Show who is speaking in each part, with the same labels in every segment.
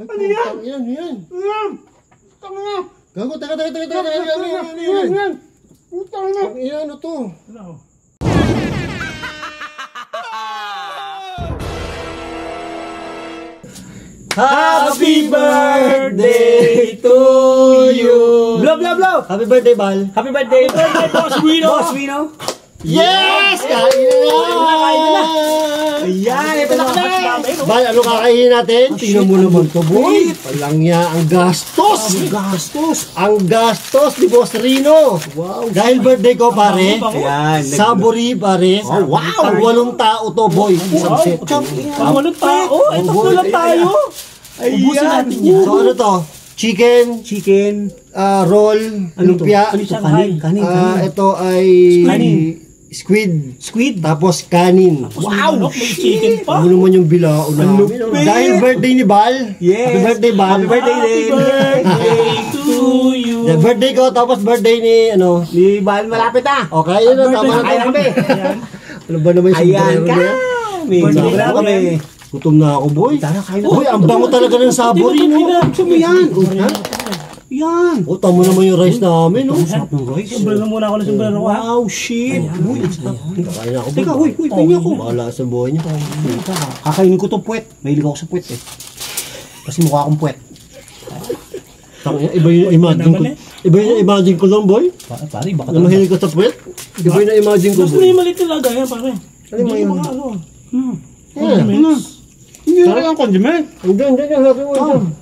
Speaker 1: Ano yan? Yan. Tama na. Gago, teka. Yan. Putang na. Ano to?
Speaker 2: Happy birthday to you! Blow!
Speaker 1: Happy birthday, Bal.
Speaker 2: Happy birthday, Boss Wino!
Speaker 1: Yes! Kain na!
Speaker 2: Ayan, ito na kami!
Speaker 1: Bal, ano kakainin natin? Tingnan mo naman to, boy. Palangya, ang gastos! Ang gastos ni Boss Rino! Wow! Dahil birthday ko, pare.
Speaker 2: Ayan.
Speaker 1: Saburi, pare.
Speaker 2: Oh, wow!
Speaker 1: Ang 8 tao to, boy. Isang set.
Speaker 2: Ang 8 tao? Ay, tatlo lang tayo! Ubusin natin yan.
Speaker 1: So, ano to? Chicken, roll, lumpia.
Speaker 2: Ano ito? Kanin.
Speaker 1: Ito ay squid. Tapos kanin.
Speaker 2: Wow! May chicken pa!
Speaker 1: Ano naman yung bilao namin? Dahil birthday ni Bal.
Speaker 2: Yes!
Speaker 1: Happy birthday, Bal.
Speaker 2: Happy birthday to you!
Speaker 1: Yeah, birthday ko, tapos birthday ni,
Speaker 2: Ni Bal, malapit na!
Speaker 1: Okay, yun na, tama na.
Speaker 2: Ayan kami!
Speaker 1: Ano ba naman yung
Speaker 2: Ayan
Speaker 1: sombrero
Speaker 2: ka!
Speaker 1: niya?
Speaker 2: May sobra kami!
Speaker 1: Gutom na ako, boy.
Speaker 2: Tara, kain na.
Speaker 1: Boy, ang bango talaga ng saburi, no?
Speaker 2: Gusto mo yan? Yan!
Speaker 1: O, tamo naman yung rice namin, no?
Speaker 2: Sarap ng rice.
Speaker 3: Sombrero muna ako ng sombrero.
Speaker 2: Wow, shit! Uy,
Speaker 1: Kakain ako, boy.
Speaker 2: teka, huy, tingnan ko.
Speaker 1: Bahala sa buhay niya.
Speaker 2: Kakainin ko to puwet. Mahilig ako sa puwet eh. Kasi mukha akong puwet.
Speaker 1: Iba yung imagine ko. Iba yung imagine ko lang, boy.
Speaker 2: Pare, baka
Speaker 1: Na mahilig ko sa puwet. Iba yung imagine ko,
Speaker 3: Gusto
Speaker 1: boy.
Speaker 3: niya maliit talaga yan, pare.
Speaker 1: Ano mo yun?
Speaker 2: Hindi rin ang condiment.
Speaker 1: Hindi, sabi mo ito.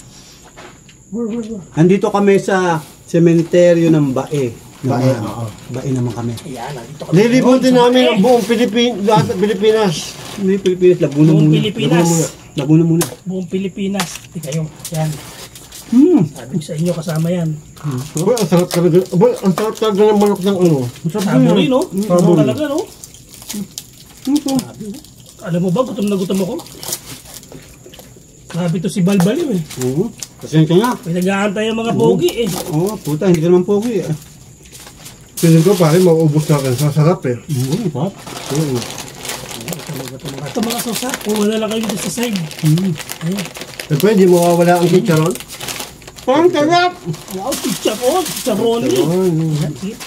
Speaker 2: Nandito kami sa sementeryo ng Bae. Bae naman kami.
Speaker 1: Lilibutin namin ang buong Pilipinas.
Speaker 2: Hindi, Pilipinas. Laguna
Speaker 3: Buong
Speaker 2: muna.
Speaker 3: Pilipinas.
Speaker 2: Laguna muna.
Speaker 3: Buong Pilipinas. Tika yung, yan. Sabi ko sa inyo, kasama yan.
Speaker 1: Boy, ang sarap talaga. Boy, ang sarap talaga ng manok ng ano.
Speaker 3: Saburi, no?
Speaker 1: Saburi.
Speaker 3: Ano talaga, no? Alam mo ba, gutom na gutom ako? Sabi to si Balbaliw eh.
Speaker 2: Oo. Pasensya nga.
Speaker 3: May nag-aantay ang mga pogi eh.
Speaker 2: Oo, puta, hindi ka naman pogi eh.
Speaker 1: Piling ko pare, mauubos natin. Sasarap eh.
Speaker 2: Oo, pap.
Speaker 3: Ito mga sosa, kuha na lang kayo dito sa side. Ayun.
Speaker 1: Eh, pwede mawawala ang chicharon?
Speaker 2: Parang sarap!
Speaker 3: Wow, chicharon! Chicharoni!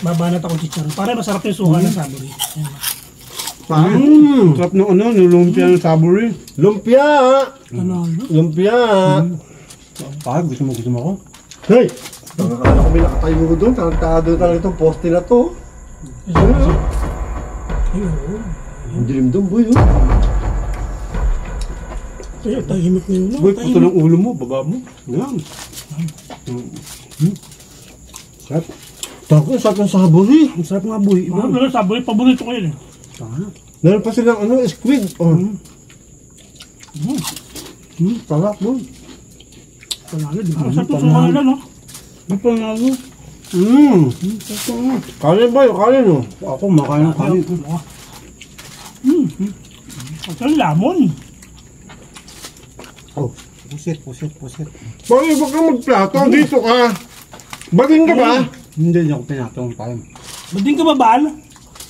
Speaker 3: Babanat ako chicharon. Para masarap yung suka ng saburi.
Speaker 2: Sarap ng ano, nulumpia ng saburi.
Speaker 1: Lumpia!
Speaker 3: Ano?
Speaker 1: Lumpia!
Speaker 2: Pag, gusto mo ako?
Speaker 1: Hey! Nakakala ko may nakatayo doon. Tarantado talaga itong poste na to.
Speaker 3: Ayun.
Speaker 1: Ang dilim doon, boy.
Speaker 3: Ay, tahimik na yun. no?
Speaker 2: Boy, puto ng ulo mo, baba mo. Yan. Sarap.
Speaker 1: Tako, sarap ng saburi.
Speaker 2: Ang sarap nga, boy.
Speaker 3: Ano pero saburi, paborito ko yun eh.
Speaker 2: Sarap.
Speaker 1: Meron pa silang squid. Sarap, boy.
Speaker 3: Panalo, di ba? Masarap yung suka nila, no?
Speaker 2: Ang panalo.
Speaker 1: Kanin ba yun? Kanin, no?
Speaker 2: Ako, makain ng kanin.
Speaker 3: Ito yung lamon.
Speaker 2: Oh, pusit.
Speaker 1: Bakit ba ka magplato? Dito ka. Baging ka ba?
Speaker 2: Hindi ako pinatong tayo.
Speaker 3: Ba't din ka ba, Bal?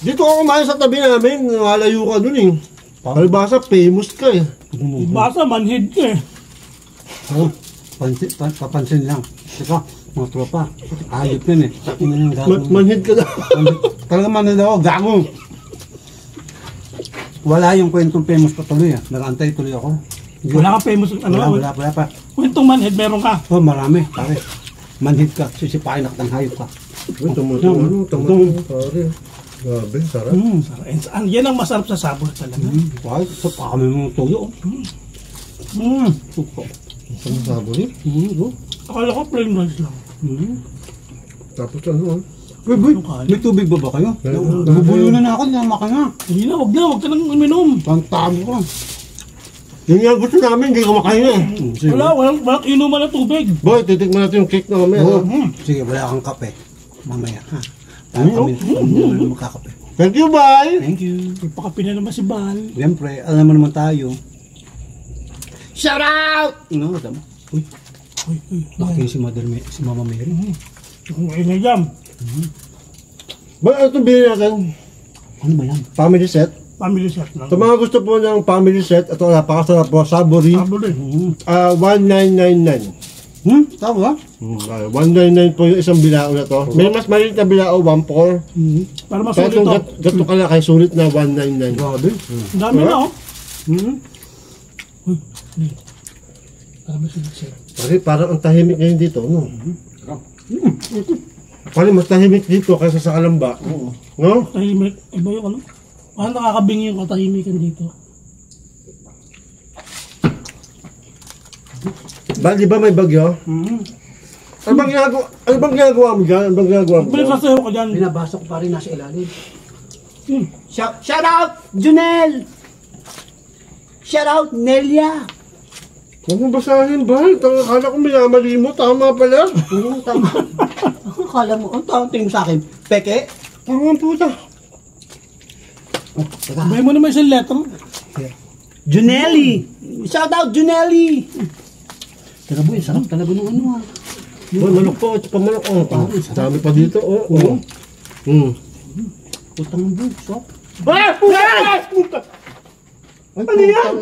Speaker 1: Dito ako kumain sa tabi namin. Nalayo ka dun eh. Palibasa, famous ka eh.
Speaker 3: Basa, manhid ka eh.
Speaker 2: Oh, papansin lang. Teka, mga tropa. Ayop yan eh. Tingnan yung gago.
Speaker 1: Manhid ka daw.
Speaker 2: Talaga manhid ako, gago. Wala yung kwentong famous pa tuloy ah. Nag-antay tuloy ako.
Speaker 3: Wala kang famous, ano?
Speaker 2: Wala pa.
Speaker 3: Kwentong manhid, meron ka.
Speaker 2: Oh, marami. Pare, manhid ka. Sisipain ako ng hayop ka.
Speaker 1: Tumuto. Pare. Grabe, sarap.
Speaker 3: Yan ang masarap sa sabor talaga.
Speaker 2: Wow, sa pa kami mga tuyo. Suko.
Speaker 1: Ang saburi.
Speaker 3: Akala ko plain rice lang.
Speaker 1: Tapos ano?
Speaker 2: Boy, may tubig ba kayo? Nabubulo na ako, namaka nga.
Speaker 3: Hindi na, wag ka nang uminom.
Speaker 2: Tantabo ko.
Speaker 1: Yun nga gusto namin, hindi ko makain eh.
Speaker 3: Walang inuman ng tubig.
Speaker 1: Boy, titikman natin yung cake na kami.
Speaker 2: Sige, wala kang kape. Mamaya, ha? Tayo kami magkakape.
Speaker 1: Thank you, bye!
Speaker 2: Thank you.
Speaker 3: Ipakapi na naman si Bal.
Speaker 2: Siyempre, alam mo naman tayo. Shout out! No, tama. Uy, bakit si Mama Mary?
Speaker 3: Kung ay na jam.
Speaker 1: Boy, ano itong bilhin natin?
Speaker 2: Ano ba yan?
Speaker 1: Family set?
Speaker 3: Family set lang.
Speaker 1: Sa mga gusto po ng family set, ito napakasarap po, Saburi.
Speaker 3: Saburi.
Speaker 1: 1999.
Speaker 2: Tama?
Speaker 1: 199 po yung isang bilao na to. May mas maliit na bilao, 14.
Speaker 3: Para
Speaker 1: Kaya
Speaker 3: masulit
Speaker 1: itong
Speaker 3: to.
Speaker 1: gato ka na kay sulit na 199.
Speaker 2: Grabe.
Speaker 3: Ang dami na oh. Para masulit set.
Speaker 1: Kasi parang ang tahimik ngayon dito, no? Parang mas tahimik dito kaysa sa Kalamba. No?
Speaker 3: Tahimik. Iba yung ano? Parang nakakabingi yung katahimikan dito.
Speaker 1: Di ba may bagyo? Ano bang ginagawa mo dyan? Ano bang ginagawa mo
Speaker 3: Bilis
Speaker 1: dyan?
Speaker 3: na sayo ka dyan.
Speaker 2: Binabasa ko pa rin nasa ilalim.
Speaker 4: Shout out, Junel! Shout out, Nelia!
Speaker 1: Huwag mo basahin ba? Akala ko minamali mo. Tama pala.
Speaker 4: Oo, tama. Akala mo, ang tawang tingin mo sa akin, peke?
Speaker 1: Tama puta.
Speaker 3: Sabay mo naman isang letter.
Speaker 4: Junelli! Shout out, Junelli!
Speaker 2: Pero boy, sarap talaga ng ano ah.
Speaker 1: Boy, manok po. Pamanok. Dami pa dito.
Speaker 2: Putang ng boy, so.
Speaker 1: Ay, putang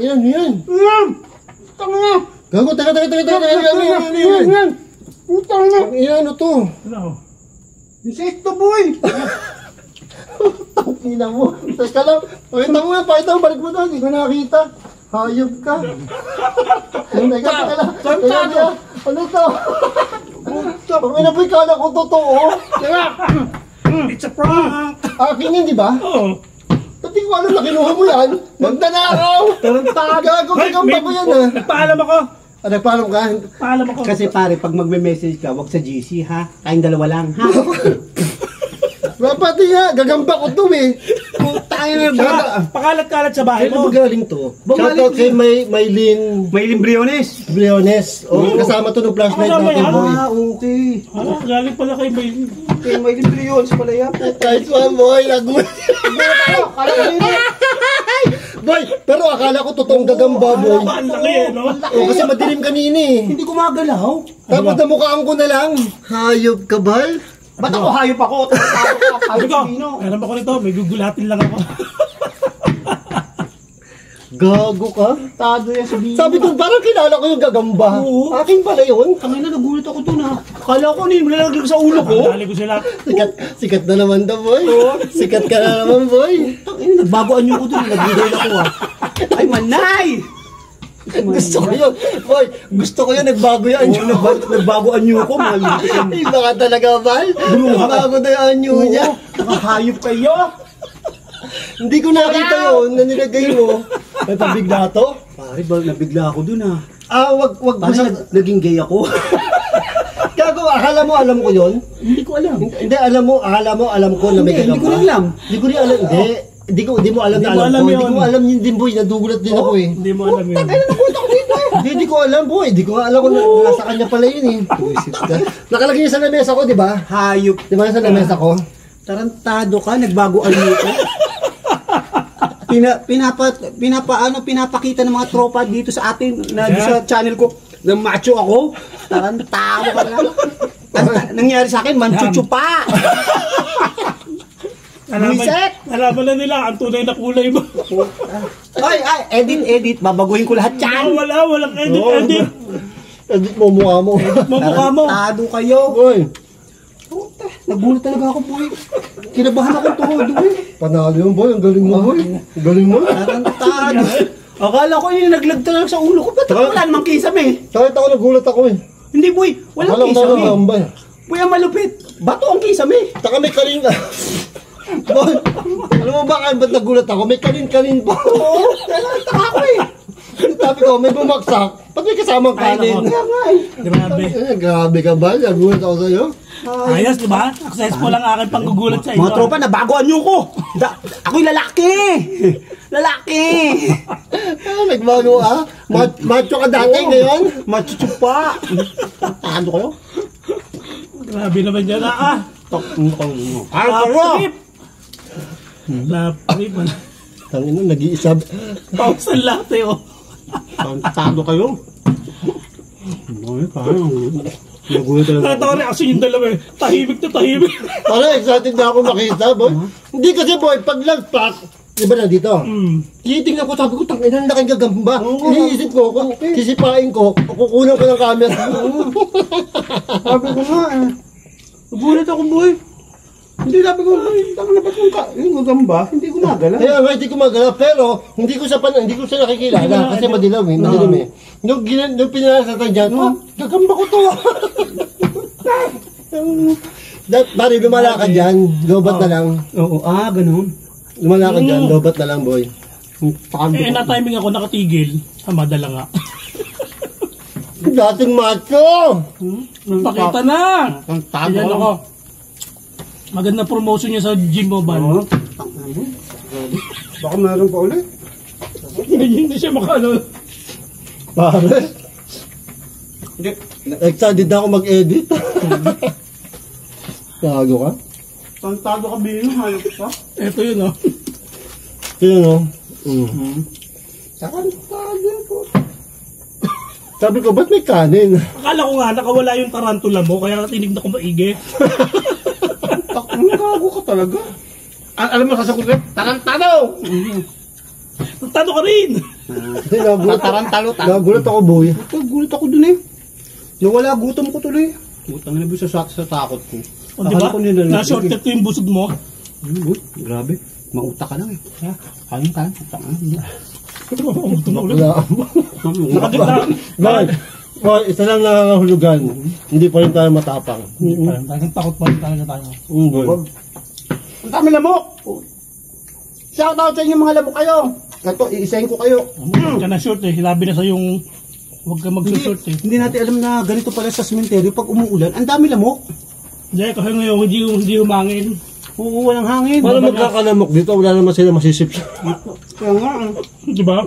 Speaker 1: yan. Gago, teka. Yan. Putang na. Ano to?
Speaker 3: Ano?
Speaker 4: Insekto, boy!
Speaker 1: Tangina mo. Teka lang. Pakita mo. Balik mo doon. Hindi ko nakakita. Hayop ka. Teka lang. Teka. Ano to? Pangina po, ikala ko totoo. Teka.
Speaker 3: It's a prank!
Speaker 1: Akin yun, di ba?
Speaker 3: Oo.
Speaker 1: Ba't di ko alam na kinuha mo yan? Magdanakaw! Gago, gagamba ko yan ah.
Speaker 3: Nagpaalam ako.
Speaker 1: Nagpaalam ka?
Speaker 3: Paalam ako.
Speaker 4: Kasi pare, pag magme-message ka, wag sa GC ha. Kayong dalawa lang ha.
Speaker 1: Pati nga, gagamba ko to eh.
Speaker 4: Tayo na
Speaker 3: Pakalat-kalat sa bahay
Speaker 1: Kailan
Speaker 3: mo.
Speaker 1: ba galing to? Shoutout kay Maylin
Speaker 4: May Limbriones.
Speaker 1: Briones. Kasama to ng flashlight
Speaker 3: Kasama
Speaker 1: natin,
Speaker 3: yan?
Speaker 1: boy.
Speaker 4: Okay.
Speaker 3: Galing pala kay May.
Speaker 4: Okay, may Limbriones pala yan.
Speaker 1: Nice one, boy. Nagulat. Boy, pero akala ko totoong gagamba, boy.
Speaker 3: Ang laki eh, no?
Speaker 1: Kasi madilim kanina eh.
Speaker 4: Hindi ko magalaw.
Speaker 1: Tapos namukhaan ko na lang. Hayop ka, bal?
Speaker 4: Ba't ako hayop ako?
Speaker 3: Sabi
Speaker 4: Hayop
Speaker 3: ko,
Speaker 4: Pino.
Speaker 3: meron ako nito, may gugulatin lang ako.
Speaker 1: Gago ka?
Speaker 4: Tado yan sa Bino.
Speaker 1: Sabi ko, parang kilala ko yung gagamba.
Speaker 4: Oo.
Speaker 1: Akin pala yun.
Speaker 4: Tangina, nagulat ako dun ha. Akala ko hindi mo nalaglag sa ulo ko.
Speaker 3: Dali ko sila.
Speaker 1: Sikat na naman to, boy. Sikat ka na naman, boy.
Speaker 4: Tangina, nagbagoan niyo ko dun. Nagbigay ako ha. Ay, manay!
Speaker 1: Gusto ko yun. Boy, gusto ko yun. Nagbago yan.
Speaker 4: Nagbagoan niyo ko.
Speaker 1: Iba ka talaga, Val. Nagbago na yung anyo niya.
Speaker 4: Nakahayop kayo.
Speaker 1: Hindi ko nakita yun na nilagay mo. May pabigla to.
Speaker 4: Pare, nabigla ako dun ha.
Speaker 1: Wag mo
Speaker 4: Pare,
Speaker 1: sa...
Speaker 4: naging gay ako.
Speaker 1: Gago, akala mo alam ko yun?
Speaker 4: Hindi ko alam.
Speaker 1: Hindi, alam ko na may
Speaker 4: Hindi
Speaker 1: gagamba.
Speaker 4: ko rin alam.
Speaker 1: Hindi ko rin alam. Hindi mo alam na
Speaker 3: Hindi mo
Speaker 1: alam
Speaker 3: alam
Speaker 1: ko.
Speaker 3: yun.
Speaker 1: Hindi ko alam yun din, boy. Nadugulat din ako eh.
Speaker 3: Hindi mo alam yun.
Speaker 1: Hindi ko alam, boy. Hindi ko alam kung nasa kanya pala yun eh. Buisit ka. Nakalagay niya sa lamesa ko, di ba?
Speaker 4: Hayop.
Speaker 1: Di ba sa lamesa ko?
Speaker 4: Tarantado ka, nagbagoan mo ko. Pinapakita ng mga tropa dito sa atin na sa channel ko na macho ako. Tarantado ka na. Nangyari sa akin, manchuchu pa.
Speaker 3: Nalaman na nila ang tunay na kulay mo.
Speaker 4: Ay, edit. Babaguhin ko lahat yan.
Speaker 3: Walang edit.
Speaker 1: Edit mo mukha mo.
Speaker 3: Mamukha mo.
Speaker 4: Tarantado kayo.
Speaker 1: Boy,
Speaker 4: Nagulat talaga ako, boy. Kinabahan ako todo, boy.
Speaker 1: panalo yun, boy. Ang galing mo, boy. Ang galing mo.
Speaker 4: Tarantado. Akala ko yung naglag talaga sa ulo ko. Ba't wala namang kisame?
Speaker 1: Kahit ako nagulat ako eh.
Speaker 4: Hindi, boy. Walang
Speaker 1: Alam ko
Speaker 4: kisame.
Speaker 1: na gagamba eh.
Speaker 4: Boy, ang malupit. Bato ang kisame.
Speaker 1: Taka may kanin ka. Boy, alam mo ba ba't nagulat ako? May kanin-kanin pa.
Speaker 4: Oo, taka ako eh.
Speaker 1: Sabi ko, may bumaksak. Ba't may kasamang kanin?
Speaker 4: Kaya nga eh.
Speaker 3: Grabe.
Speaker 1: Grabe ka ba? Nagulat ako sa'yo.
Speaker 3: Ayos, di ba? Successful ang aking panggugulat sa inyo.
Speaker 4: Mga tropa, nabagoan niyo ko. Ako'y lalaki. Lalaki.
Speaker 1: Nagbago ah. Macho ka dati ngayon.
Speaker 4: Machuchupa. Tado kayo?
Speaker 3: Grabe naman yan.
Speaker 4: Trip.
Speaker 3: Trip.
Speaker 1: Tangina, nag-iisa.
Speaker 3: Pause ang lahat eh.
Speaker 4: Tado kayo?
Speaker 2: Ay, parang nagulat talaga.
Speaker 3: Nakatawa rin kasi yung dalawa eh. Tahimik na tahimik.
Speaker 1: Parang excited na ako makita, boy. Hindi kasi, boy, pag nag-pack, Di ba nandito? Titingnan ko, sabi ko, tangina, laking gagamba. Iniisip ko, kung sisipain ko, kukunan ko ng camera.
Speaker 4: Sabi ko nga eh. Nagulat ako, boy. Hindi sabi ko, tama na ba't yung gagamba? Hindi ko nagala.
Speaker 1: Kaya nga, hindi ko magala, pero hindi ko siya nakikilala kasi madilaw eh, madilim eh. Nung pinanasatan dyan, gagamba ko to. Bari, lumalakad dyan, lobat na lang.
Speaker 4: Oo, ganun.
Speaker 1: Lumalakad dyan, lobat na lang, boy.
Speaker 3: Na-timing ako nakatigil. Hamada lang nga.
Speaker 1: Dating macho!
Speaker 3: Pakita na! Tignan ako. Maganda promotion niya sa gym mo ba?
Speaker 4: Oo. Baka meron pa ulit.
Speaker 3: Hindi siya makano.
Speaker 1: Pare,
Speaker 4: Hindi.
Speaker 1: excited na ako mag-edit. Tago ka?
Speaker 4: Tantado ka bino, hayop ka.
Speaker 3: Ito yun, oh.
Speaker 1: Sino no?
Speaker 4: Tantado po.
Speaker 1: Sabi ko, ba't may kanin?
Speaker 3: Akala ko nga, nakawala yung tarantula mo, kaya tinig na ko maigi.
Speaker 4: Ang gago ka talaga.
Speaker 1: Alam mo, sasagot ko, tarantado!
Speaker 3: Tano ka rin!
Speaker 1: Hindi, nagulat ako, boy.
Speaker 4: Gulat ako dun eh. Nawala gutom ko tuloy. Utang na busa sa takot ko.
Speaker 3: O, diba?
Speaker 4: Akala ko nila-
Speaker 3: Na-shortcut ko yung busog mo.
Speaker 4: Grabe. Mauta ka lang eh. Kain ka. Utang na.
Speaker 3: Ito na ulit.
Speaker 1: Wala.
Speaker 3: Nakaganda.
Speaker 1: Boy, boy, isa lang nakakahulugan. Hindi pa rin tayo matapang.
Speaker 3: Talagang takot pa rin talaga tayo.
Speaker 1: Boy.
Speaker 4: Ang dami lamok. Shout out sa inyo mga lamok kayo. Ito, iisahin ko kayo.
Speaker 3: Huwag ka na short eh. Hilabi na sa yung... Huwag ka mag-short eh.
Speaker 4: Hindi natin alam na ganito pala sa sementeryo pag umuulan. Ang dami lamok.
Speaker 3: Hindi, kasi ngayon hindi humangin.
Speaker 4: Oo, walang hangin.
Speaker 1: Paano magkakalamok dito? Wala naman sila masisip.
Speaker 4: Kaya nga.
Speaker 3: Di ba?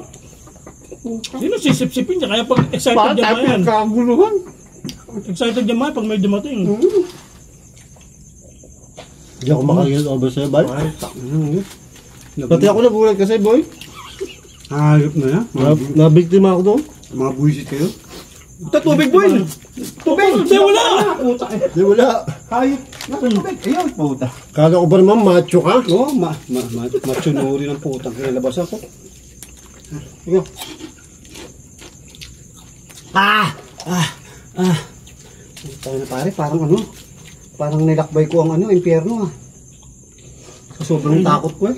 Speaker 3: Sino sisip-sipin niya? Kaya pag excited niya yan.
Speaker 4: Kaguluhan.
Speaker 3: Excited niya pag may dumating.
Speaker 1: Hindi ako makagil over sa'yo, boy. Pati ako nagulat kasi, boy.
Speaker 4: Hayop na yan.
Speaker 1: Nabiktima ako doon.
Speaker 4: Mga buwisit kayo. Ito, tubig boy! Tubig!
Speaker 3: Hindi, wala!
Speaker 1: Hindi, wala.
Speaker 4: Hayop. Nasa tubig. Ayun, puta.
Speaker 1: Kala ko ba naman macho ka?
Speaker 4: Oo, matsunuri ng putang. Kinalabas ako. Ikaw. Tayo na pare, parang ano? Parang nilakbay ko ang ano, impyerno ah. Sa sobrang takot ko eh.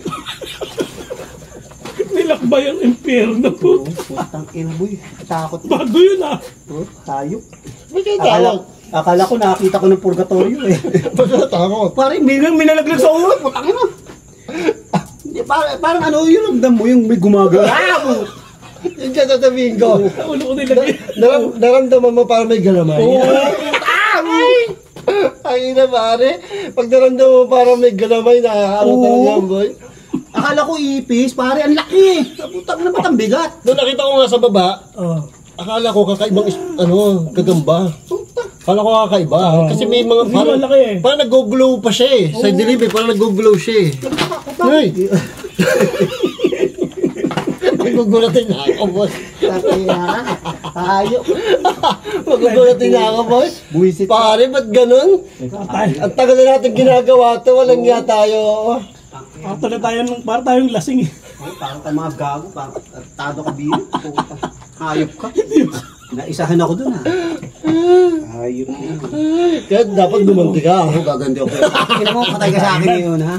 Speaker 3: Nilakbay ang impyerno po.
Speaker 4: Oo, putang ina boy. Takot ko.
Speaker 3: Bago yun ah.
Speaker 4: Oh, hayop.
Speaker 1: Bakit
Speaker 4: Akala ko nakakita ko ng purgatorio eh.
Speaker 1: Bakit takot?
Speaker 4: Pare, minalaglag sa ulo. Putang ina. Hindi, parang ano yung ramdam mo, yung may gumagalaw.
Speaker 1: Yung dyan sasabihin ko.
Speaker 3: Ulo ko nilagay.
Speaker 1: Naramdaman mo parang may galamay. Ay na pare. Pag naramdaman mo parang may galamay, nakakaano talaga yan, boy.
Speaker 4: Akala ko ipis, pare, ang laki eh. Putang na ba't ang bigat?
Speaker 1: Doon nakita ko nga sa baba,
Speaker 3: Oh.
Speaker 1: akala ko kakaibang kagamba. Akala ko kakaiba. Kasi may mga
Speaker 3: Hindi malaki eh.
Speaker 1: parang nag-glow pa siya eh. Sa dilim eh, parang nag-glow siya eh. Ay! Magugulatin na ako, boss.
Speaker 4: Hayop.
Speaker 1: Magugulatin na ako, boss.
Speaker 4: Buwisit.
Speaker 1: Pare, ba't ganun? Ang tagal na natin ginagawa to, walang nga tayo.
Speaker 3: Parang na tayo nung parang tayong lasing eh.
Speaker 4: Parang tayo mga gago, parang tado ka biyo. Hayop ka. Naisahan ako dun ha. Hayop na.
Speaker 1: Kaya dapat gumanti ka.
Speaker 4: Gaganti ako. Kina mo, patay ka sa akin ngayon ha.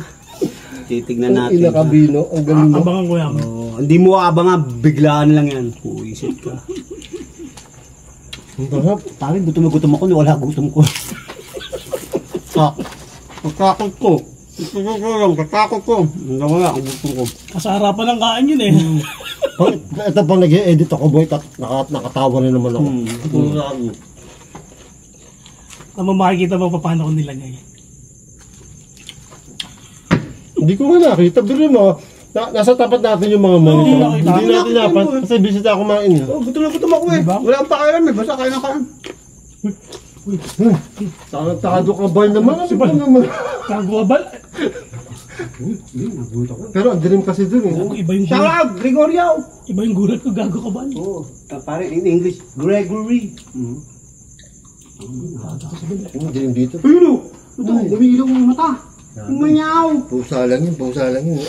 Speaker 4: Titignan natin.
Speaker 1: Inakabino, ang galing mo.
Speaker 3: Abangan ko yan.
Speaker 4: Oh, hindi mo abangan, biglaan lang yan. Puisit ka.
Speaker 1: Ang sarap.
Speaker 4: Tangin, gutom na gutom ako, wala gutom ko. Katakot ko. Katakot ko. Wala ang gutom ko.
Speaker 3: Sa harapan ng kain yun eh.
Speaker 1: Ito pang nag-edit ako, boy. Nakatawa na naman ako.
Speaker 3: Tama makikita mo pa paano ko nilagay.
Speaker 1: Hindi ko nga nakita. Pero mo, nasa tapat natin yung mga monitor.
Speaker 3: nakita.
Speaker 1: Hindi natin dapat. Kasi busy tayo kumain.
Speaker 4: Oh, gutom na gutom ako eh. Wala akong pakialam eh. Basta kain na kain.
Speaker 1: Takado ka ba naman? Ano ba naman?
Speaker 3: Kagwabal.
Speaker 1: Pero ang dilim kasi dun eh.
Speaker 3: Iba yung
Speaker 4: Shout
Speaker 3: gulat.
Speaker 4: out, Gregorio!
Speaker 3: Iba yung gulat ko. Gago ka ba?
Speaker 4: Oo. Pare, in English, Gregory.
Speaker 1: Ang dilim dito.
Speaker 4: Pero, ito, umiilaw ang mata. Umanyaw.
Speaker 1: Pusa lang yun, pusa lang yun.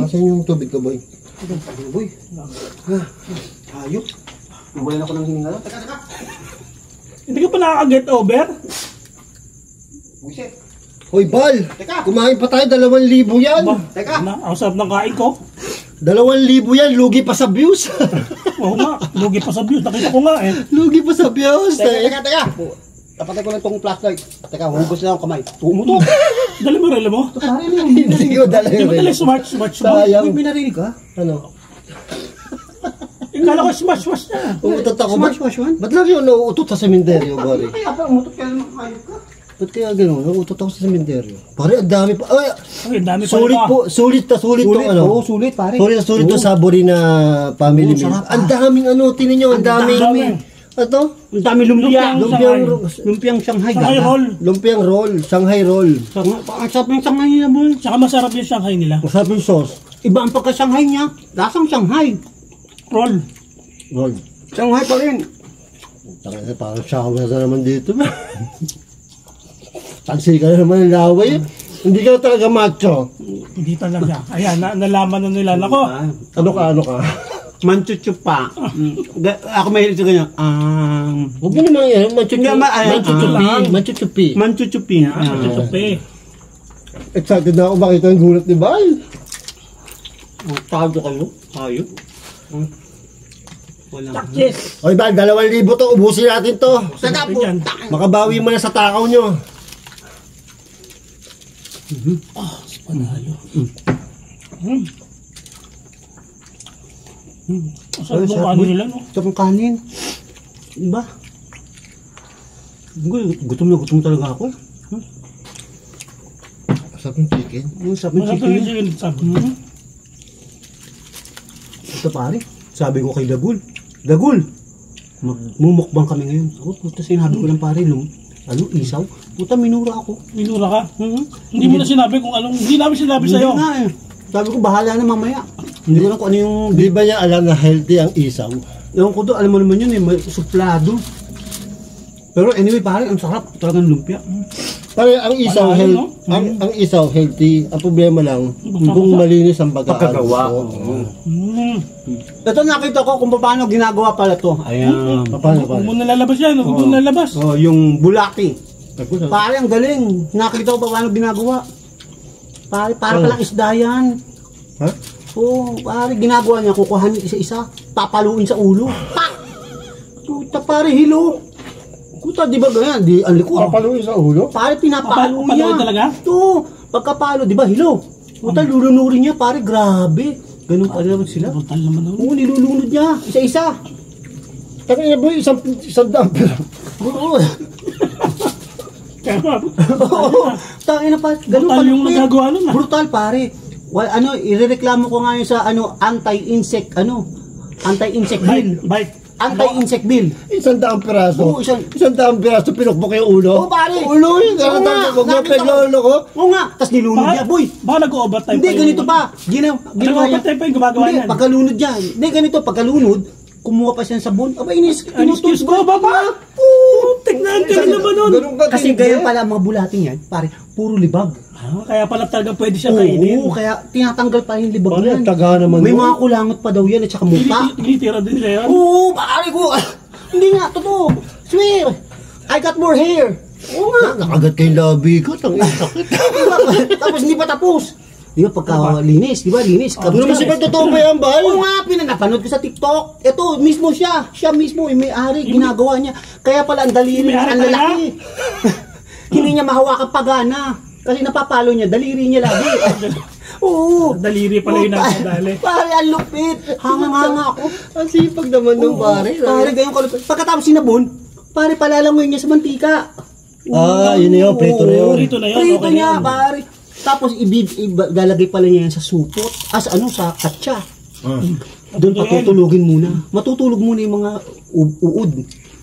Speaker 1: Asan yung tubig ka, boy?
Speaker 2: Boy. Hayop. Nawalan ako ng hininga. Teka.
Speaker 3: Hindi ka pa nakaka-get over?
Speaker 2: Buset.
Speaker 1: Hoy, Bal!
Speaker 2: Teka.
Speaker 1: Kumain pa tayo, 2,000 yan.
Speaker 2: Teka.
Speaker 3: Ang sarap ng kain ko.
Speaker 1: 2,000 yan, lugi pa sa views.
Speaker 3: Oo nga, lugi pa sa views. Nakita ko nga eh.
Speaker 1: Lugi pa sa views.
Speaker 2: Teka. Tapatay ko lang tong flashlight. Teka, hugas lang ang kamay. Tumutok.
Speaker 3: Dali mo relo mo.
Speaker 1: Hindi ko dala
Speaker 3: Di
Speaker 1: yun.
Speaker 3: ba dali smart mo?
Speaker 1: Sayang.
Speaker 2: May narinig ka?
Speaker 1: Ano?
Speaker 3: Kala ko smash na.
Speaker 1: Uutot ako.
Speaker 2: Smash man.
Speaker 1: Ba't lagi ako nauutot sa sementeryo, pare?
Speaker 2: Kaya pa, umutot ka naman hayop ka.
Speaker 1: Ba't kaya gano'n? Nauutot ako sa sementeryo. Pare, ang dami pa. Ay,
Speaker 3: Ay, ang dami pa
Speaker 1: sulit
Speaker 3: nito.
Speaker 1: po. Sulit tong ano.
Speaker 2: Oo, sulit pare.
Speaker 1: Sulit to Sabori na family
Speaker 2: Oo,
Speaker 1: meal.
Speaker 2: sarap,
Speaker 1: Ang daming ano, tingnan nyo, ang daming.
Speaker 3: dami.
Speaker 1: Ano?
Speaker 2: Ang dami lumpia.
Speaker 3: Lumpiang
Speaker 2: Shanghai.
Speaker 3: Shanghai roll.
Speaker 1: Lumpiang roll, Shanghai roll.
Speaker 2: Ang sarap ng Shanghai niya, boy.
Speaker 3: Tsaka masarap yung Shanghai nila.
Speaker 1: Masarap yung sauce.
Speaker 2: Iba ang pagka-Shanghai niya. Lasang Shanghai.
Speaker 3: Roll.
Speaker 1: Roll.
Speaker 2: Shanghai pa rin.
Speaker 1: Parang shower na naman dito. Tansi ka na naman ng laway. Hindi ka talaga macho.
Speaker 3: Hindi talaga. Ayan, nalaman na nila. Nako.
Speaker 1: Ano ka?
Speaker 2: Manchuchup pa. Ako mahilig sa ganyan.
Speaker 1: Huwag mo naman yan. Manchuchupi.
Speaker 2: Manchuchupi.
Speaker 3: Tutupi.
Speaker 1: Excited na ako makita yung gulat ni Bal.
Speaker 2: Tago kayo. Hayop. Wala.
Speaker 3: Yes.
Speaker 1: Oy Bal, 2,000 to. Ubusin natin to.
Speaker 3: Sarap yan.
Speaker 1: Makabawi mo na sa takaw nyo.
Speaker 3: Panalo. Sarap ng ano nila, no?
Speaker 2: Ito ang kanin. Diba? Gutom na gutom talaga ako.
Speaker 1: Masarap yung chicken.
Speaker 2: Ang sarap ng
Speaker 3: Masarap
Speaker 2: chicken.
Speaker 3: yung chicken. Sarap.
Speaker 2: Ito pare, sabi ko kay Dagul, magmumukbang kami ngayon. Ako, puta, sinabi ko lang pare, isaw. Puta, minura ako.
Speaker 3: Minura ka? Hindi mo na sinabi kung anong, hindi namin sinabi sa'yo.
Speaker 2: Hindi nga eh. Sabi ko, bahala na mamaya. Hindi ko lang kung ano yung,
Speaker 1: Di ba niya alam na healthy ang isaw?
Speaker 2: ewan ko doon, alam mo naman yun eh, may suplado. Pero anyway pare, ang sarap talagang lumpia.
Speaker 1: Pare, ang isaw
Speaker 3: Panalo,
Speaker 1: healthy.
Speaker 3: no?
Speaker 1: Ang isaw healthy. Ang problema lang, kung malinis ang pagkagawa.
Speaker 2: Ito nakita ko kung paano ginagawa pala to. Ayan.
Speaker 1: Paano?
Speaker 3: Huwag mo nalalabas yan. Huwag mo nalalabas.
Speaker 2: Oh, yung bulaki. Pare, ang galing. Nakita ko pa paano ginagawa. Pare, para palang isda yan.
Speaker 1: Ha?
Speaker 2: Oo, pare, ginagawa niya, kukuhanin isa-isa, papaluin sa ulo. Pa! Puta, pare, hilo. Puta, di ba ganyan? Di, ang likod.
Speaker 1: Papaluin sa ulo?
Speaker 2: Pare, pinapalo
Speaker 3: Papaluin
Speaker 2: niya.
Speaker 3: talaga?
Speaker 2: Oo, pagkapalo, di ba, hilo. Puta, lulunurin niya, pare, grabe. Ganun pa naman sila.
Speaker 3: Brutal naman ako.
Speaker 2: Oo, nilulunod niya, isa-isa.
Speaker 1: Kaya niya boy, isang dumper.
Speaker 2: Oo.
Speaker 3: Kaya
Speaker 2: Oo. Tangin na pa, ganun
Speaker 3: Brutal
Speaker 2: pa
Speaker 3: yung
Speaker 2: lupit.
Speaker 3: nagagawa nun, ah.
Speaker 2: Brutal pare. Well, irereklamo ko nga yun sa anti-insect bill.
Speaker 3: Bite.
Speaker 2: Anti-insect bill.
Speaker 1: Isang daang piraso.
Speaker 2: Oo,
Speaker 1: isang daang piraso, pinukbok yung ulo.
Speaker 2: Oo, pare.
Speaker 1: Ulo yun.
Speaker 2: Oo nga,
Speaker 1: Huwag mo
Speaker 2: nakita ko.
Speaker 1: peglolo ko.
Speaker 2: Oo nga, tas nilunod niya, boy.
Speaker 3: Baka nag-overtime
Speaker 2: Hindi,
Speaker 3: pa yun.
Speaker 2: ganito pa. Ginawa niya.
Speaker 3: Nag-overtime pa yung gumagawa
Speaker 2: Hindi,
Speaker 3: yan.
Speaker 2: pagkalunod niya. Hindi, ganito, pagkalunod, kumuha pa siya ng sabon. Aba,
Speaker 3: Ano excuse ko, baba? Tignan ka na naman nun.
Speaker 1: Ganun ka
Speaker 2: Kasi
Speaker 1: tindi.
Speaker 2: ganyan pala ang mga bulating yan, pare, puro libag.
Speaker 3: Kaya pala talaga pwede siya kainin.
Speaker 2: Oo, kaya tinatanggal pa yung libag
Speaker 1: Pare,
Speaker 2: yan.
Speaker 1: taga naman
Speaker 2: May
Speaker 1: yun.
Speaker 2: mga kulangot pa daw yan at saka muta.
Speaker 3: Tinitira din siya yan.
Speaker 2: Oo, pare ko. Hindi nga, totoo. Swear. I got more hair. Oo nga.
Speaker 1: Nakagat kayong labi ko. Tangin, sakit.
Speaker 2: Diba? Tapos hindi pa tapos. Di ba pagka linis, di ba linis?
Speaker 1: Ano naman si Bal, totoo ba yan, Bal?
Speaker 2: Oo nga, pinapanood ko sa TikTok. Ito, mismo siya. Siya mismo, yung may-ari, ginagawa niya. Kaya pala ang daliri niya,
Speaker 3: May-ari
Speaker 2: ang
Speaker 3: talaga?
Speaker 2: lalaki. Hindi niya mahawakan pagana. Kasi napapalo niya, daliri niya lagi. Oo.
Speaker 3: Daliri pala yun ang kadali.
Speaker 2: Pare, ang lupit. Hanga-hanga ako.
Speaker 1: Ang sipag naman nung pare.
Speaker 2: Pare, ganyan kalupit. Pagkatapos sinabon, pare, palalangoy niya sa mantika.
Speaker 1: Yun na yun. Prito na yun.
Speaker 3: Prito na yun.
Speaker 2: Prito
Speaker 3: Okay na
Speaker 2: niya,
Speaker 3: yun.
Speaker 2: pare. Tapos ilalagay pala niya yan sa supot. Sa katsa. Doon patutulugin muna. Matutulog muna yung mga uod.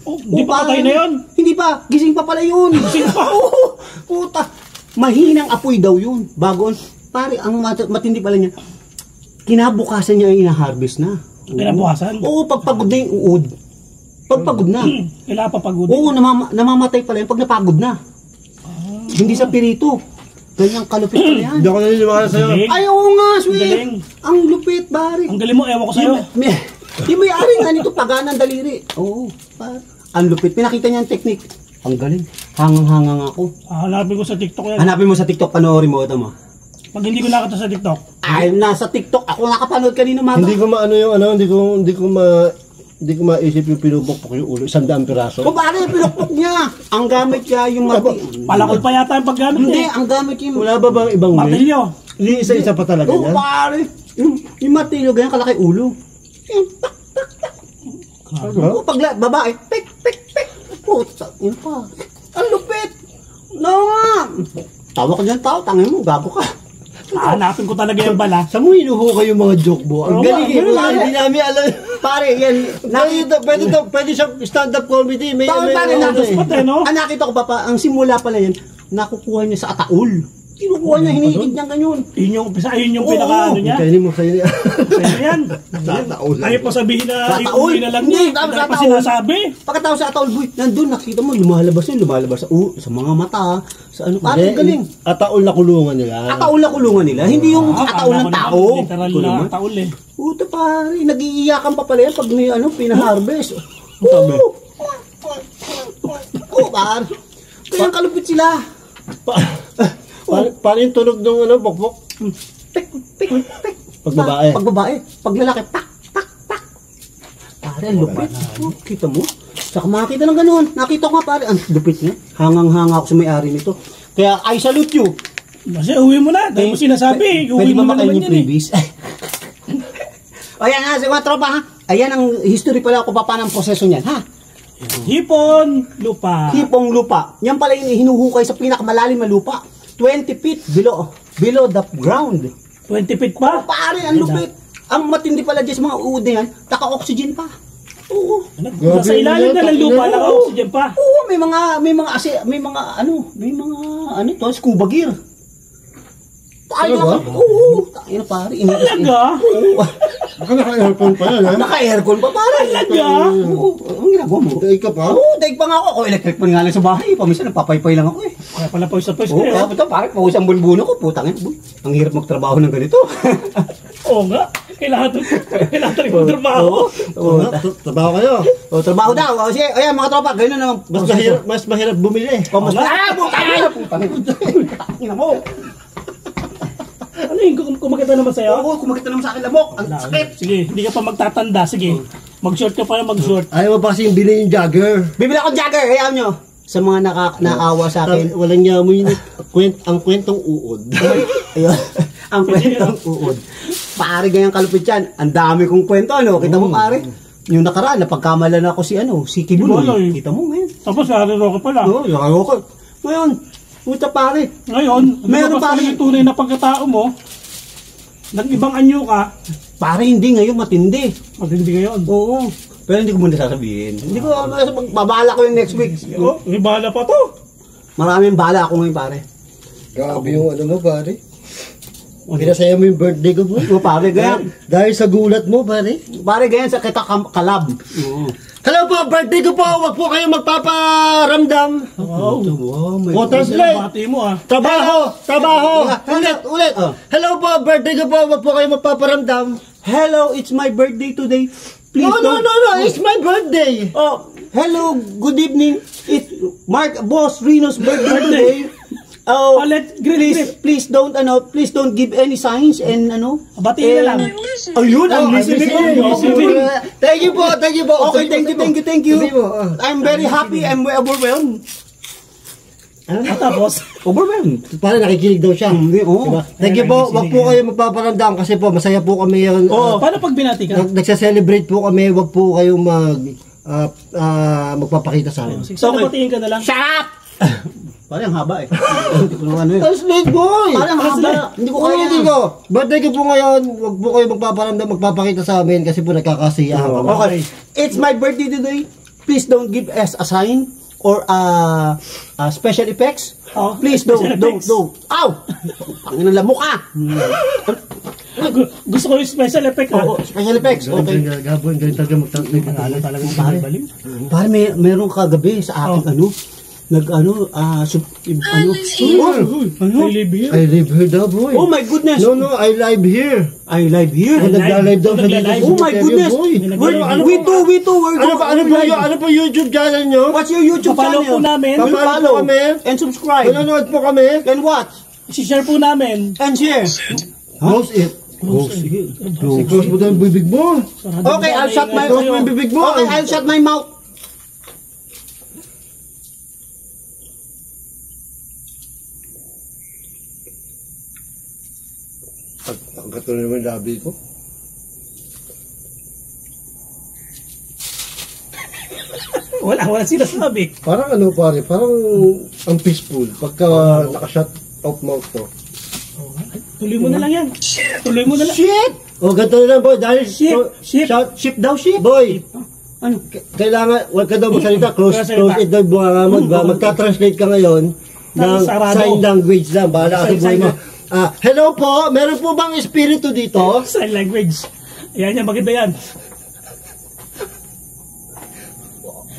Speaker 3: Oh, di pa patay na yun.
Speaker 2: Hindi pa. Gising pa pala yun. Gising pa. Oo. Puta. Mahinang apoy daw yun. Bago, pare, ang matindi pala niya, kinabukasan niya yung ina-harvest na.
Speaker 3: Kinabukasan?
Speaker 2: Oo, pagpagod na yung uod. Pagpagod na.
Speaker 3: Kailangan papagod.
Speaker 2: Oo, namamatay pala yun pag napagod na. Hindi sa pirito. Ganyang kalupit ko yan.
Speaker 1: Hindi ako naniniwala sa'yo.
Speaker 3: Galing.
Speaker 2: Ay, oo nga,
Speaker 3: Ang
Speaker 2: sweet.
Speaker 3: galing.
Speaker 2: Ang lupit, pare.
Speaker 3: Ang galing mo, ewan ko sa'yo.
Speaker 2: Yung may-ari nga nito, pagana ng daliri. Oo, pare. Ang lupit. Pinakita niya ang technique. Ang galing. Hangang-hangang ako.
Speaker 3: Hanapin ko sa TikTok yan.
Speaker 2: Hanapin mo sa TikTok, panoorin mo ito mo.
Speaker 3: Pag hindi ko nakita sa TikTok.
Speaker 2: Ay, nasa TikTok. Ako nakapanood kanina maga.
Speaker 1: Hindi ko maano yung ano, hindi ko maisip yung pinupukpok yung ulo, 100 piraso.
Speaker 2: O pare, pinukpok niya. Ang gamit niya yung
Speaker 3: Palakol pa yata yung paggamit
Speaker 2: Hindi,
Speaker 3: eh.
Speaker 2: ang gamit yung...
Speaker 1: Wala ba bang ibang way?
Speaker 3: Martilyo.
Speaker 1: Hindi isa-isa pa talaga
Speaker 2: Oo,
Speaker 1: yan?
Speaker 2: pare. Yung martilyo, ganyan kalaki ulo. Yung pak,
Speaker 1: Ano?
Speaker 2: Oo, pag babae, pek, pek, pek. Puta, yun pa. Ang lupit. No nga. Tawa ka dyan tao, tangin mo, gago ka.
Speaker 3: Hanapin ko talaga yung bala.
Speaker 1: Saan mo hinuhukay yung mga joke mo? Ang
Speaker 3: Oo,
Speaker 1: galing eh.
Speaker 3: ganun
Speaker 1: Wala,
Speaker 2: lang.
Speaker 1: Hindi namin alam.
Speaker 2: Pare, yan.
Speaker 1: Pwede siyang stand-up comedy. May,
Speaker 2: Pare,
Speaker 1: may,
Speaker 2: nakita
Speaker 3: Spot eh, no?
Speaker 2: nakita ko pa pa, ang simula pala yan, nakukuha niya sa ataul. Kinukuha niya, hiniigid niya ganyan.
Speaker 3: Yun yung umpisa, yun yung
Speaker 2: Oo.
Speaker 3: pinaka ano niya.
Speaker 1: Kainin mo sa'yo.
Speaker 3: Sa'yo yan.
Speaker 1: Tataon lang.
Speaker 3: Ayaw pa sabihin na
Speaker 2: Sa
Speaker 3: yung
Speaker 2: taol?
Speaker 3: uwi na lang
Speaker 2: Hindi,
Speaker 3: niya.
Speaker 2: sa
Speaker 3: Hindi pa
Speaker 2: taol.
Speaker 3: sinasabi.
Speaker 2: Pagkatapos sa ataul, boy, nandun, nakita mo, lumalabas sa mga mata, sa ano, parang galing.
Speaker 1: Ataol na kulungan nila.
Speaker 2: Ataul na kulungan nila, hindi yung ataul ng tao.
Speaker 3: Literal
Speaker 2: Ito
Speaker 3: na
Speaker 2: naman.
Speaker 3: taol eh.
Speaker 2: Puta pare, nag-iiyakan pa pala yan pag may ano, pinaharvest.
Speaker 1: Sabi?
Speaker 2: Oo, pare. Kaya kalupit sila.
Speaker 1: Paano yung tunog ng ano, bokbok?
Speaker 2: Pek, pek, pek.
Speaker 1: Pag babae.
Speaker 2: Pag babae. Pag lalaki, pak, pak, pak. Pare, ang lupit. Oh, kita mo? Saka makakita ng ganun. Nakita ko nga pare, ang lupit niya. Hangang-hanga ako sa may-ari nito. Kaya I salute you.
Speaker 3: Kasi uwi mo na. Dahil mo sinasabi. Uwi
Speaker 2: Pwede
Speaker 3: mo
Speaker 2: ba
Speaker 3: na
Speaker 2: makain
Speaker 3: naman
Speaker 2: yung
Speaker 3: yan eh.
Speaker 2: previous? Ayan nga, sa mga tropa ha. Ayan ang history pala kung paano ang proseso niyan ha.
Speaker 3: Hipon, lupa.
Speaker 2: Hipong lupa. Yan pala yung hinuhukay sa pinakamalalim na lupa. 20 feet below the ground.
Speaker 3: 20 feet pa.
Speaker 2: Pare, ang lupit. Ang matindi pala dyan sa mga uod na yan, taka-oxygen pa. Oo.
Speaker 3: Nasa ilalim na ng lupa, naka-oxygen pa.
Speaker 2: Oo, may mga to, scuba gear. Tayo
Speaker 1: Talaga?
Speaker 2: Oo, tayo na pare.
Speaker 3: Talaga?
Speaker 2: Oo.
Speaker 1: Baka naka-aircon pa yan, ha?
Speaker 2: Naka-aircon pa pare.
Speaker 3: Talaga?
Speaker 2: Oo, ang ginagawa mo.
Speaker 1: Daig ka pa?
Speaker 2: Oo, daig pa nga ako. Ako, electric pa nga lang sa bahay. Paminsan, nagpapaypay lang ako eh.
Speaker 3: Kaya pala pawis na pawis
Speaker 2: Oo,
Speaker 3: kayo.
Speaker 2: kaya ito, pare, pawis ang bulbuno ko. Putang ina. Ang hirap magtrabaho ng ganito.
Speaker 3: Oo nga. Kailangan rin magtrabaho.
Speaker 2: Oo.
Speaker 1: Trabaho kayo.
Speaker 2: O, trabaho daw. O, sige, ayan mga tropa, ganyan na naman.
Speaker 1: Mas mahirap bumili.
Speaker 2: O, mas putang ina. Putang ina mo.
Speaker 3: Ano yung kumakita naman sa'yo?
Speaker 2: Oo, kumakita naman sa akin lamok. Ang sakit.
Speaker 3: Sige, hindi ka pa magtatanda. Sige, mag-short ka pa na mag-short.
Speaker 1: Ayaw mo pa kasing bilhin yung jagger.
Speaker 2: Bibili ako jagger, hayaan nyo. Sa mga naawa sa akin.
Speaker 1: Walang niya mo yung ang kwentong uod.
Speaker 2: Ayun. Ang kwentong uod. Pare, ganyan kalupit yan. Ang dami kong kwento, ano? Kita mo, pare. Yung nakaraan, napagkamalan ako si Kibuloy.
Speaker 3: Kibuloy.
Speaker 2: Kita mo, ngayon.
Speaker 3: Tapos, nariro ka pala.
Speaker 2: Oo, nakayoko. Ngayon, puta pare.
Speaker 3: Ngayon,
Speaker 2: Meron
Speaker 3: meron
Speaker 2: pa
Speaker 3: pa
Speaker 2: rin-
Speaker 3: yung tunay na pagkatao mo. Nang ibang anyo ka,
Speaker 2: Pare, hindi ngayon matindi.
Speaker 3: matindi ngayon.
Speaker 2: Oo. Pero hindi ko muna sasabihin. Hindi ko, babala ko yung next week.
Speaker 3: Oh, may bahala pa to.
Speaker 2: Maraming bala ako ngayon, pare.
Speaker 1: Grabe yung ano mo, pare. Pinasaya mo yung birthday ko, boy.
Speaker 2: Oo, pare, ganyan.
Speaker 1: Dahil sa gulat mo, pare.
Speaker 2: Pare, ganyan sa kita kalab. Oo.
Speaker 1: Hello po, birthday ko po. Huwag po kayo magpaparamdam.
Speaker 3: Wow.
Speaker 2: Wow, may...
Speaker 1: O, translate.
Speaker 3: Bati mo ah.
Speaker 1: Trabaho.
Speaker 2: Ulit. Oh.
Speaker 1: Hello po, birthday ko po. Huwag po kayo magpaparamdam.
Speaker 2: Hello, it's my birthday today. Please
Speaker 1: No. It's my birthday.
Speaker 2: Oh, hello, good evening. It's Boss Rino's birthday today. Oh,
Speaker 3: Oh,
Speaker 2: please don't give any signs and
Speaker 3: Batiin na lang.
Speaker 2: Ayun, ang listening ko.
Speaker 1: Thank you po.
Speaker 2: Okay, thank you.
Speaker 1: Sabi mo,
Speaker 2: I'm very happy. I'm overwhelmed.
Speaker 3: At tapos,
Speaker 2: Overwhelmed.
Speaker 1: Para nakikinig daw siya.
Speaker 2: Oo.
Speaker 1: Diba? Thank you po. Huwag po kayo magpaparamdam kasi po masaya po kami ngayon.
Speaker 3: paano pag binati ka?
Speaker 1: Nagsa-celebrate po kami. Huwag po kayong magpapakita sa amin.
Speaker 3: Sana batiin ka na lang.
Speaker 2: Shut up! Parang haba eh. Hindi ko naman yun.
Speaker 1: Translate, boy!
Speaker 2: Parang haba. Hindi ko kaya.
Speaker 1: Hindi ko. Birthday ko po ngayon. Huwag po kayo magpaparamdam, magpapakita sa amin kasi po nagkakasiyahan kami.
Speaker 2: Okay. It's my birthday today. Please don't give us a sign or special effects.
Speaker 3: Oh,
Speaker 2: Please
Speaker 3: special
Speaker 2: don't.
Speaker 3: effects.
Speaker 2: Ow! Ang lamok ka.
Speaker 3: Gusto ko yung special effect ah.
Speaker 2: Oo, special effects. Okay.
Speaker 1: Gabon, ganyan talaga mag-translate.
Speaker 3: Talaga
Speaker 2: Pare,
Speaker 3: baliw.
Speaker 2: pare meron kagabi sa akin
Speaker 3: I live here.
Speaker 1: I live here daw, boy.
Speaker 2: Oh my goodness.
Speaker 1: No, I live here.
Speaker 2: I live here.
Speaker 1: Nagla-live daw sa dito.
Speaker 2: Oh my goodness.
Speaker 1: Boy.
Speaker 2: We too. We're
Speaker 1: Ano po YouTube channel nyo?
Speaker 2: What's your YouTube
Speaker 3: Papalo
Speaker 2: channel?
Speaker 3: po namin.
Speaker 1: Papalo kami.
Speaker 2: And subscribe.
Speaker 1: Manonood po kami.
Speaker 2: And watch.
Speaker 3: I-share po namin.
Speaker 2: And share.
Speaker 1: Close it. Close mo daw yung bibig mo.
Speaker 2: Okay, I'll shut my
Speaker 1: Close mo yung bibig mo.
Speaker 2: Okay, I'll shut my mouth.
Speaker 1: Ang katulad naman labi ko.
Speaker 3: Wala sinasabi.
Speaker 1: Parang ano pare, parang ang peaceful pagka naka-shut off mouth ko.
Speaker 3: Tuloy mo na lang yan. Tuloy mo na lang.
Speaker 2: Shit!
Speaker 1: Oh, ganito na lang boy, dahil
Speaker 3: Ship.
Speaker 2: Ship daw, ship.
Speaker 1: boy,
Speaker 2: Ano?
Speaker 1: kailangan, huwag ka daw magsalita, close
Speaker 3: Magsalita.
Speaker 1: it daw bunga mo, diba? Magta-translate ka ngayon ng
Speaker 3: Sarado.
Speaker 1: sign language lang, bahala ka sa buhay mo.
Speaker 3: Sign-
Speaker 1: Hello po, meron po bang espiritu dito?
Speaker 3: Sign language. Ayan yan, maganda yan.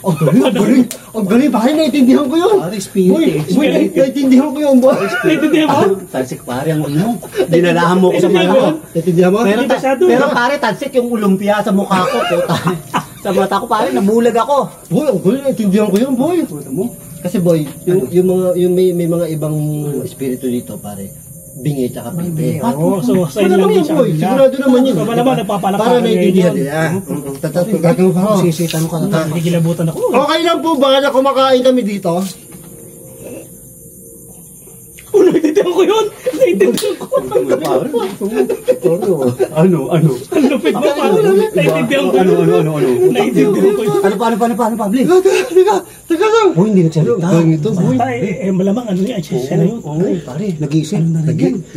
Speaker 1: Ang galing, ang galing, bakit naiintindihan ko yun?
Speaker 2: Pare, spirit eh.
Speaker 1: Boy, naiintindihan ko yun, boy.
Speaker 3: Naintindihan mo?
Speaker 2: Talsik pare ang ulo. Dinalahan mo ko sa mata ko.
Speaker 1: Naiintindihan mo?
Speaker 2: Pero,
Speaker 3: Hindi masyado.
Speaker 2: pero pare, talsik yung ulumpia sa mukha ko. Puta. Sa mata ko pare, nabulag ako.
Speaker 1: Boy, ang galing, naiintindihan ko yun, boy. Kasi boy, yung may mga ibang espiritu dito, pare. Bingi tsaka pipi.
Speaker 3: Oo, so sign
Speaker 1: Ano naman
Speaker 3: language.
Speaker 1: yun, boy? Sigurado naman yun.
Speaker 3: Aba naman, nagpapalakpakan
Speaker 1: Para
Speaker 3: ngayon
Speaker 1: naiintindihan
Speaker 3: yun.
Speaker 1: nila. Tatapos, gagawin pa ako.
Speaker 2: Sisitan ko na.
Speaker 3: Nagigilabutan ako.
Speaker 1: Okay lang po ba na kumakain kami dito?
Speaker 3: Oh, naintindihan ko yun. Naintindihan ko.
Speaker 2: Ano?
Speaker 3: Ang lupit mo pa. Naintindihan ko yun. Naintindihan ko yun.
Speaker 2: Ano, Pabli?
Speaker 1: Teka lang.
Speaker 2: Oh, hindi nagsalita.
Speaker 1: Galing ito, boy.
Speaker 3: Ay, malamang ano yan. Siya na yun.
Speaker 2: Oo, pare, nag-iisip.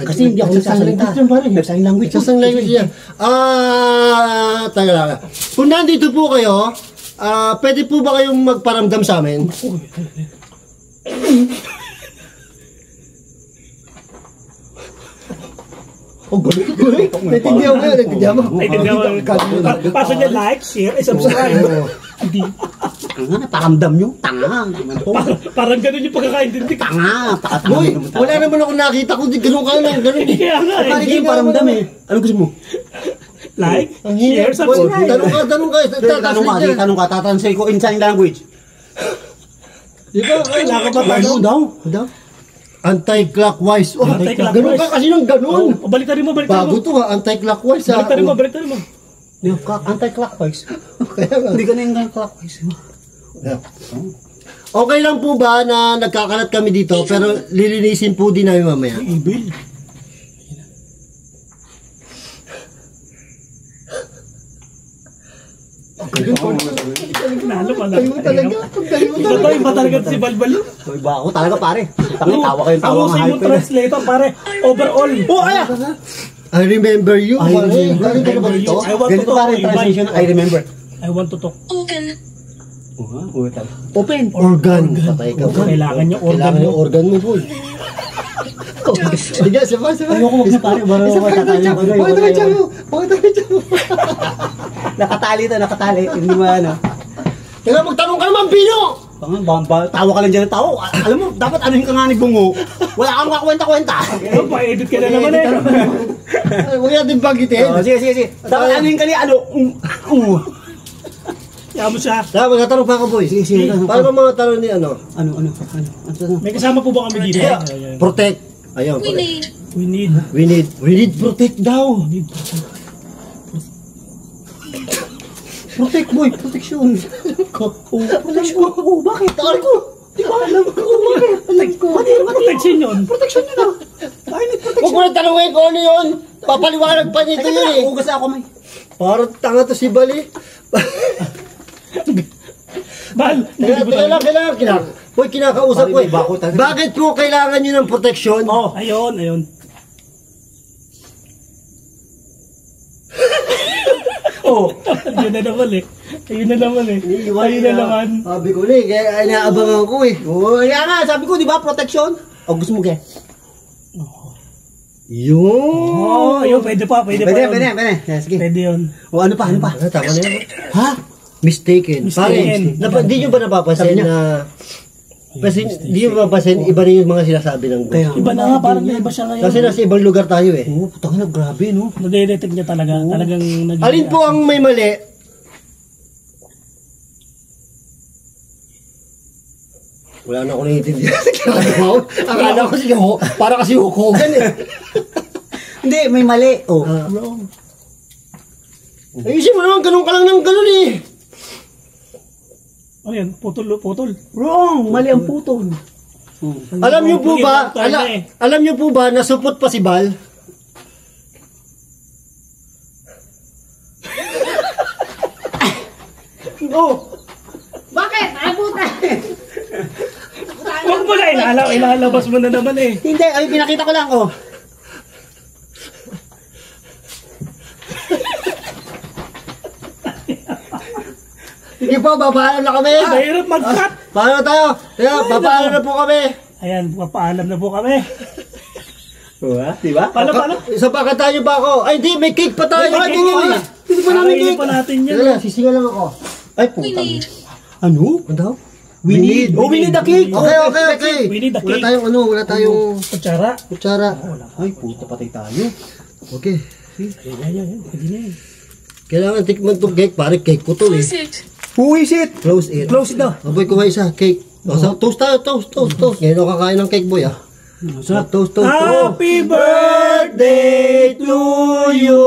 Speaker 2: Kasi hindi ako
Speaker 1: Nagsasign
Speaker 2: nagsasalita.
Speaker 1: language yan, pare.
Speaker 2: Nag-sign language.
Speaker 1: Sasang language yan. Taga lang. Kung nandito po kayo, pwede po ba kayong magparamdam sa amin? Oh, galing. Naintindihan mo yan, naintindihan mo.
Speaker 3: Naintindihan mo. Paso niya like, share, and subscribe. Hindi.
Speaker 2: Tanga, paramdam nyo. Tanga.
Speaker 3: Parang ganun yung pagkakaintindi.
Speaker 2: Tanga.
Speaker 1: Boy, wala naman ako nakita kung di ganun ka lang, ganun.
Speaker 3: Kaya nga eh.
Speaker 2: Pare, hindi yung paramdam eh. Ano gusto mo?
Speaker 3: Like,
Speaker 1: Ang
Speaker 3: share,
Speaker 1: hirap, boy.
Speaker 3: subscribe.
Speaker 1: Tanong ka.
Speaker 2: Tanong ka, tatranslate ko in sign language.
Speaker 1: Di ba, kailangan ba
Speaker 2: Ano daw?
Speaker 1: Anti-clockwise. Oh,
Speaker 3: Anti-clockwise.
Speaker 1: ganun ka kasi nang ganun.
Speaker 3: Baliktarin mo.
Speaker 1: Bago to ha, anti-clockwise ha.
Speaker 3: Baliktarin mo.
Speaker 2: Anti-clockwise.
Speaker 1: Kaya nga.
Speaker 2: Hindi ka na yung clockwise.
Speaker 1: Okay lang po ba na nagkakalat kami dito pero lilinisin po din namin mamaya?
Speaker 3: Ibil. Nalo pala.
Speaker 1: Tayo talaga. Tayo
Speaker 3: Iba talaga si Balbal.
Speaker 2: Iba ako talaga pare. Tanga, tawa kayong tawa
Speaker 3: Ang
Speaker 2: nga
Speaker 3: usay yung
Speaker 2: hype.
Speaker 3: translator, pare. Overall.
Speaker 2: Oh, ay!
Speaker 1: I remember you. Galing ka na ba dito?
Speaker 3: I want to
Speaker 2: Ganito
Speaker 3: talk.
Speaker 2: pare yung translation. I remember.
Speaker 3: I want to talk.
Speaker 2: Open.
Speaker 1: Organ. Patay ka.
Speaker 3: Kailangan yung organ
Speaker 1: Kailangan
Speaker 3: mo.
Speaker 1: yung organ mo, boy. Sige, sabay.
Speaker 2: Ayoko wag na pare. Baro ako tatali ko.
Speaker 1: Bakit mo?
Speaker 2: Nakatali. Hindi mo ano.
Speaker 1: Kaya magtanong ka naman, Pino!
Speaker 2: Tawa ka lang dyan ng tawa. Alam mo, dapat anuhin ka nga ni Bungo. Wala kang kakwenta-kwenta.
Speaker 3: Oh, pa-edit ka na naman eh.
Speaker 1: Huwag natin bagitin.
Speaker 2: Sige. Dapat anuhin ka ni ano.
Speaker 3: Kaya mo siya.
Speaker 1: Kaya magtatanong pa ako, boy.
Speaker 2: Sige.
Speaker 1: Paano ba mga tanong ni ano?
Speaker 2: Ano?
Speaker 3: May kasama po ba kami dito?
Speaker 1: Protect. Ayun.
Speaker 3: We need.
Speaker 1: We need protect daw. Protect, boy. Protection. Protection.
Speaker 2: Oo, bakit?
Speaker 1: Takal ko. Di ba alam ko? Bakit? Alam ko.
Speaker 3: Protection yun.
Speaker 1: Protection yun ah. Huwag mo na tanongin ko ano yun. Papaliwanag pa nito yun eh.
Speaker 2: Ugas ako may.
Speaker 1: Parang tanga to si Bali.
Speaker 3: Bal.
Speaker 1: Kailangan. Boy, kinakausap ko eh. Bakit po kailangan nyo ng protection?
Speaker 3: Oh, ayun. Oh, yun na naman eh. Ayun na naman.
Speaker 1: Sabi ko na eh, kaya inaabangan ko eh.
Speaker 2: Oo, yan nga. Sabi ko, di ba, protection? O, gusto mo kaya?
Speaker 1: Yun.
Speaker 3: Oh, ayun, pwede pa yun.
Speaker 2: Pwede. Sige.
Speaker 3: Pwede yun.
Speaker 2: O, ano pa?
Speaker 1: Tama na yan.
Speaker 2: Ha?
Speaker 1: Mistaken. Pare,
Speaker 3: Mistaken.
Speaker 1: di nyo ba napapansin na Kasi di mo mapasin, iba rin yung mga sinasabi ng
Speaker 2: Kaya,
Speaker 1: ghost.
Speaker 3: Iba na nga, parang may iba siya ngayon.
Speaker 1: Kasi nasa ibang lugar tayo eh.
Speaker 2: Oo, putang na, grabe, no?
Speaker 3: Nade-detect niya talaga. Talagang naging...
Speaker 1: Alin po ang may mali? Wala na ako naiintindihan. Akala ko si para kasi Hulk Hogan eh.
Speaker 2: Hindi, may mali. Oh.
Speaker 3: Wrong.
Speaker 1: Ayusin mo naman, ganun ka lang ng ganun eh.
Speaker 3: Ano yan? Putol.
Speaker 2: Wrong, mali ang putol.
Speaker 1: Alam niyo po ba,
Speaker 3: Naging wrong turn eh.
Speaker 1: alam niyo po ba, nasupot pa si Bal?
Speaker 2: Oh. Bakit? Ay, puta.
Speaker 3: Huwag mo na ilalabas mo na naman eh.
Speaker 2: Hindi, ay, pinakita ko lang, oh.
Speaker 1: Sige po, babaalam na kami.
Speaker 3: Mahirap mag-cut.
Speaker 1: Paano tayo? Kaya, babaalam na po kami.
Speaker 3: Ayan, papaalam na po kami.
Speaker 2: Diba?
Speaker 3: Paano?
Speaker 1: Isa pa tayo ba ako? Ay, hindi, may cake pa tayo.
Speaker 3: May cake
Speaker 1: Ay,
Speaker 3: pa.
Speaker 1: hindi pa namin
Speaker 3: Kakainin
Speaker 1: cake.
Speaker 3: pa natin yan.
Speaker 1: Sige lang, sisinga lang ako.
Speaker 2: Ay, putang. Ano?
Speaker 1: Ano daw?
Speaker 2: We need the cake.
Speaker 1: Okay.
Speaker 3: We need the
Speaker 1: Wala
Speaker 3: cake.
Speaker 1: wala tayong
Speaker 3: Kutsara.
Speaker 1: kutsara.
Speaker 2: Ay, puta, patay tayo.
Speaker 1: Okay.
Speaker 3: Ayan. Pwede na yun.
Speaker 1: Kailangan tikman tong cake, pare cake ko to eh.
Speaker 2: Who is it?
Speaker 1: Close it.
Speaker 2: Close it daw.
Speaker 1: Aboy, kuha isa, cake. O, so, toast tayo, toast. Ngayon ako kakain ng cake boy ah. Toast.
Speaker 3: Happy birthday to you.